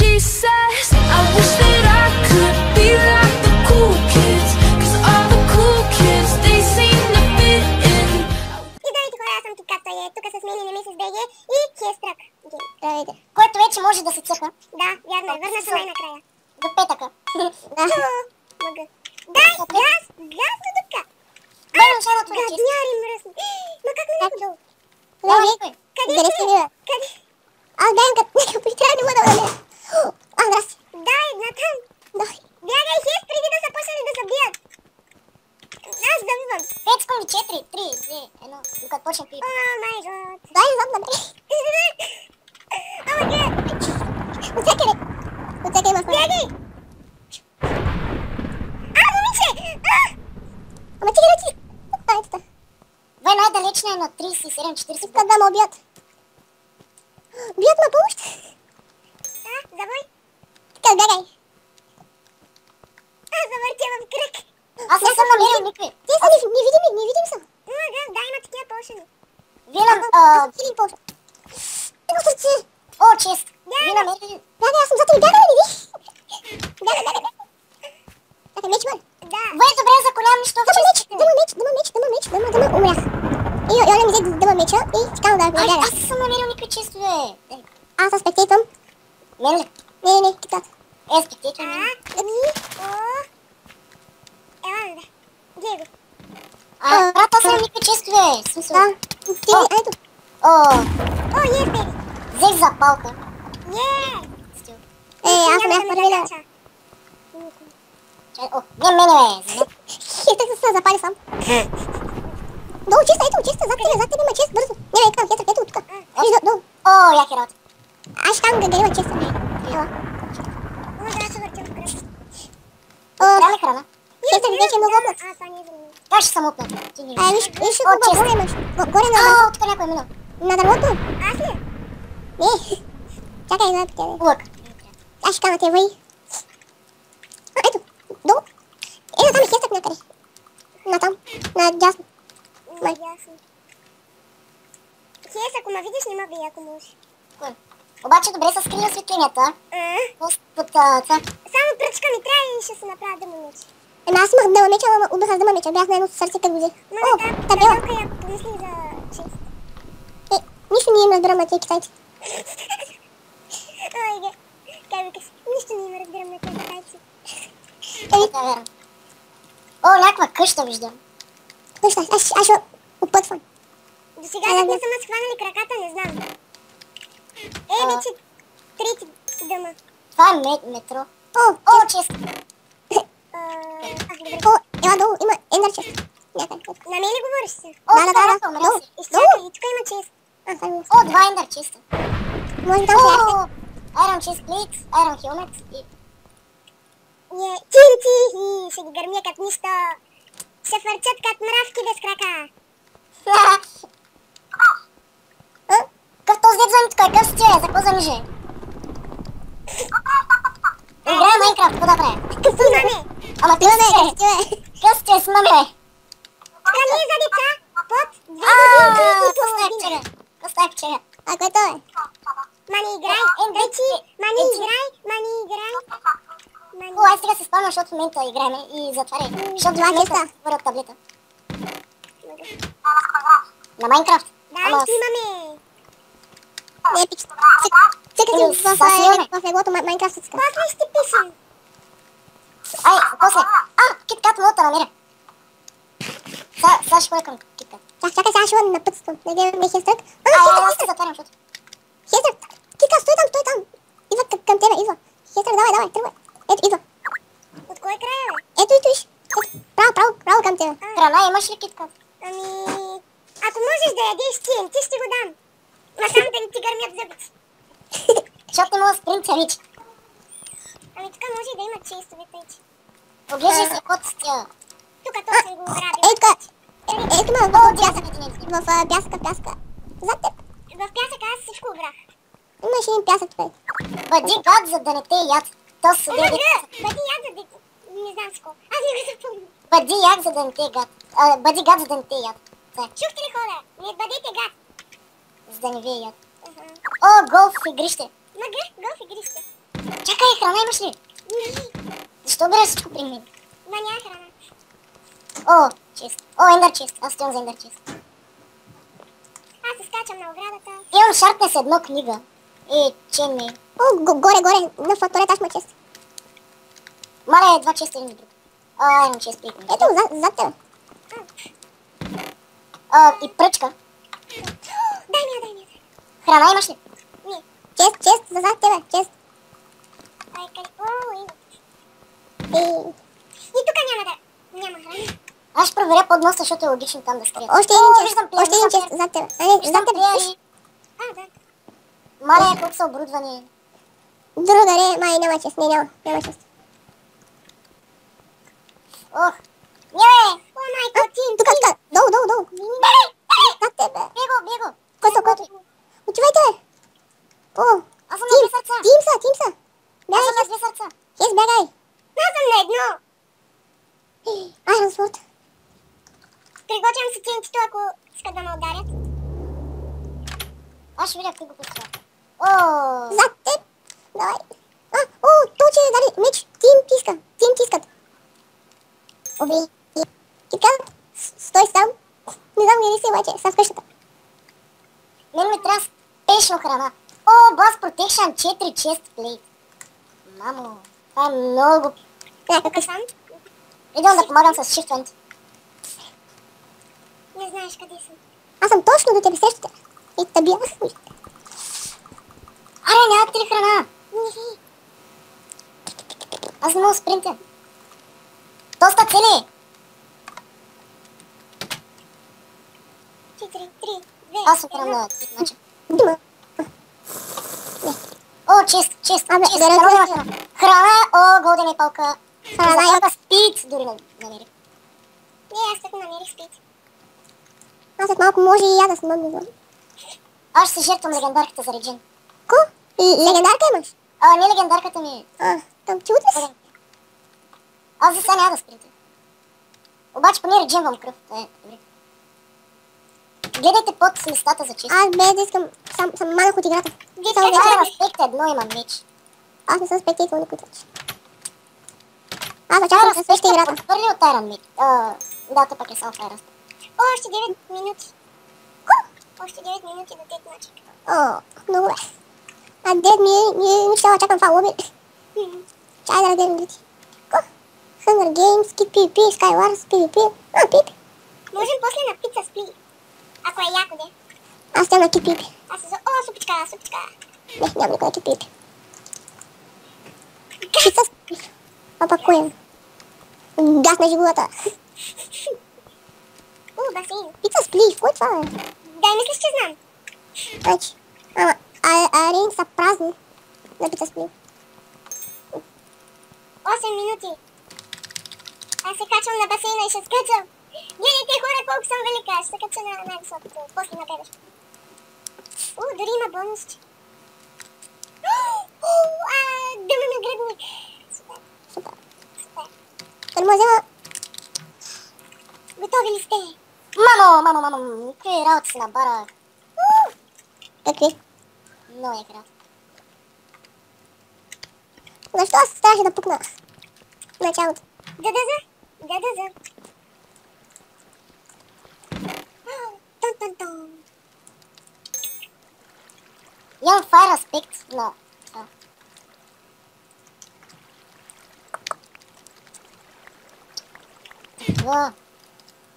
she says. I wish that I could be like the cool kids, 'cause all the cool kids, they seem to fit in. И здравейте хора, аз съм Кикат, той е тук с мен и Немесис БГ и Хестрак. Здравейте. Който вече може да се цъка. Да, вярно е, върна се най-накрая. До петъка. Мъга. Дай газ до дупка. Гадняри мръсни. Ма как ме някой долу? Къде си? Къде? Аз бягам като някакъв притря, не мога да върля. Здрасти. Дай, натам. Бягай, Хес, преди да са почнали да се бият. Аз завивам. 5 секунди, 4, 3, 2, 1, докато почне пип. О, май гад. Дай назад да бе. Ама гад. Отсекай, бе. Отсекай, има хора. Бягай. Момиче! Ама ти. Ето та. Вой най-далечна е на 37-40. Искат да ме убият. Бият ме помощ. Завой. Така, бягай. Завъртя в кръг. Аз не съм намерил никой. Те са невидими са. Да, има такива полшени. Винам, хилин полшен. Едно сърце. О, чест. Винам, бягай, аз съм за тебе, бягай, не ви. Бягай. Така, меч мър. Да. Вой, добре, заколявам нищо в честите. Дама меч, умрях. И он ми взе дама меча и чекам да бяга. Аз съм намерил никой честове. Аз съм спектейтвам. Мен ли? Не, Кикат. Спектейтвам мен. Ела, гледай го. Брат, аз съм никой честове. Смисъл. Ти, ето. Yes, baby. Взех запалка. Аз съм първина. Не мене, бе. Хитък се запали сам. Долу, чиста, зад тебе има чест, бързо. Не, бе, към, ето тук. Долу. Яки работа. Аз ще там да има честа. Ела. Да се въртя в кръст. Трябва ли храна? Хитък вече е много опнат. Това не е за мен. Как ще съм опнат? Виж какво горе имаш. Горе на... Тук някой е минал. На дървото? Аз ли? Не. Чакай, да питя, бе. Лък. Аз ще кана те, въй. Ето, долу. Там е Хестък някъде. Натам, надясно. Надясно. Хес, ако ме видиш, не ме бий, ако можеш. Обаче добре са скрили осветленията. Само пръчка ми трябва и ще се направя дъма меч. Аз имах дъма меча, ама убих с дъма меча. Бях на едно сърце, като го взех. Табела. Я помисли за чест. Нищо не им разбирам на тия китайци. Как викаш, нищо не им разбирам на тия китайци. Някаква къща виждам. Къща, аз ще опътвам. До сега не са ме схванали краката, не знам. Вече трети дъма. Това е метро. Чест. Ела долу, има ендър чест. На мен ли говориш се? Да. Изчакай, тук има чест. 2 ендър честа. Може да се. Iron chest plate, iron helmet и... TNT и ще ги гърмя като нищо. Ще фърчат като мравки без крака. Къв този дед звъни тук, къв си ти е, за какво занижи? Играя Майнкрафт, какво да правя? Къв си маме? Ама къв си е? Къв си е с маме? Скали за деца, под 2 години и половина. Какво става вчера? Което е? Мани играй, мани играй. Аз сега се спомням, защото в момента играем и затваряй. Защото в момента върват таблета. На Майнкрафт? Да, имаме. Не е пич. Цъкате в леглото Майнкрафт се цъка. После ще пишем. После. Киткат мога да намеря. Сега ще ходя към Киткат. Чакай, сега ще напътствам. Не гледам ме Хестрак. Аз се затварям, защото. Хестрак, Киткат, стой там. Идва към тебе, идва. Хестрак, давай, тръгвай. Ето, идва. От кой края, бе? Ето, виж. Право към тебе. Храна имаш ли, Киткат? Ако можеш да ядеш ти ще го дам. Ма само да не ти гърмят зъбите. Защото не мога да спринтя вече. Тук може и да има честове тъйче. Оглеждай се код с тя. Тук точно го грабил. Ето ма, в пясъка. Зад теб. В пясъка аз всичко обрах. Имаш един пясък, бе. Бъди гад, за да не те яд. Бъди яд, за да... Не знам с колко. Аз не го запомня. Бъди яд, за да не те гад. Бъди гад, за да не те яд. Чухте ли хора? Не бъдете гад. За да не ви яд. Голф игрище. Голф игрище. Чакай, храна имаш ли? Защо береш всичко при мен? Ма няма храна. О, чест. О, ендър чест. Аз стоям за ендър чест. Аз се скачам на оградата. Имам шарпне с едно книга. Чем ми. О, горе, на факторията аз ма чест. Мале, 2 честа един друг. Имам чест при мен. Ето, зад тебе. И пръчка. Дай ми. Храна имаш ли? Не. Чест, зад тебе, чест. Ай, къде? О, има. И тук няма храна. Аз ще проверя под носа, защото е логично там да скрият. Още един чест зад тебе. Зад тебе. Да. Мале, колко са оборудвани. Другаре, май няма чест. Не, няма чест. Ох. Не! О, майко, тук. Долу. Зад тебе. Бего. Който. Отивайте. О, Аз съм на 2 сърца. Тим са. Аз съм на 2 сърца. Хес, бягай. Аз съм на едно. Айрон Сворд. Приготвям си тинтито, ако искат да ме ударят. Аз ще видя какви го пускава. Зад теб. Давай. Точе, дали, меч. Тим тискат. Оби. Киткат. Стой сам. Не знам дали си обаче. Съм в къщата. Мен ми трябва спешно храна. О, Blast Protection 4 chest plate. Мамо, това е много. Тук съм. Идвам да помагам с Shift. Не знаеш къде съм. Аз съм точно до тебе, сещате. И те бях. Аре, нямате ли храна? Аз не мога да спринтя. Доста цели. 4, 3, 2, Аз отрам на тип начин. Дима. О, чест. Абе, Чест, дарете много има си. храна. Голден е палка. Храна и Заплата спит дори намерих. Не, аз тук намерих спит. Аз след малко може и я да снимам, не знам. Аз ще се жертвам легендарката за Реджин. Ко? Легендарка имаш? Не легендарката ми. Там ти утре си? Аз за сега няма да спринтя. Обаче поне реджинвам кръв. Добре. Гледайте под листата за чест. Аз без да искам, съм манах от играта. Това е аспект 1, имам меч. Аз не съм спектител никой touch. Аз очаквам да свеща играта. Отвърли от Iron Meat. Да, те пък е само в Iron. Още 9 минути. Още 9 минути до тет начин. Много бе. 9 минути ще очаквам това лоби. Чай да разгледам дити. Hunger Games, Kid PvP, Skywars, PvP. PvP. Можем после на пица с пили. Ако е яко, де. Аз тя на Kid PvP. Аз се супичка. Не, няма никой на Kid PvP. Пица с пили. Папа, кой е? Газ на жигулата. Басейн. Пица с пили, кой това е? Дай мислиш, че знам. Значи, арени са празни на пица с пили. 8 минути. Аз се качвам на басейна и ще скачам. Гледайте хора колко съм велика. Ще се кача на най-високото. После на бебеш. Дори има бонусче. Дъма на гръбни. Супер. Тормозила. Готови ли сте? Мамо, какви работи си набарах. Какви? Много е крат. Защо аз трябваше да пукна в началото? Да. Тон. Имам Fire аспект, но...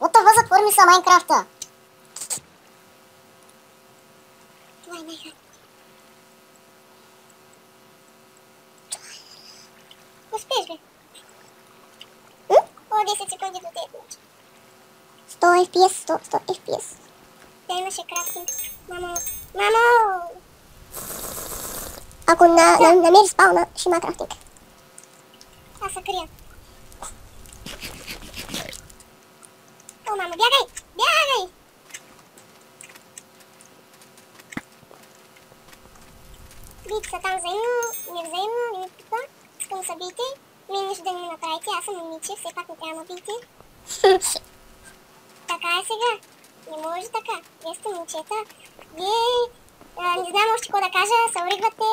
What the fuck, затвори ми са Майнкрафта. Това е най-хат. Успеш, бе. 10 секунди до 9 минути. 100 FPS. Тя имаше крафтинг. Мамо! Ако намериш спауна, ще има крафтинг. Аз се крия. Мамо, бягай! Бийте са там невзаимно, какво? Искам да се бийте. Ми нищо да не направите, аз съм момиче, все пак не трябва да бийте. Така е сега. Не може така. Вие сте момчета. Вие, не знам още какво да кажа, се оригвате,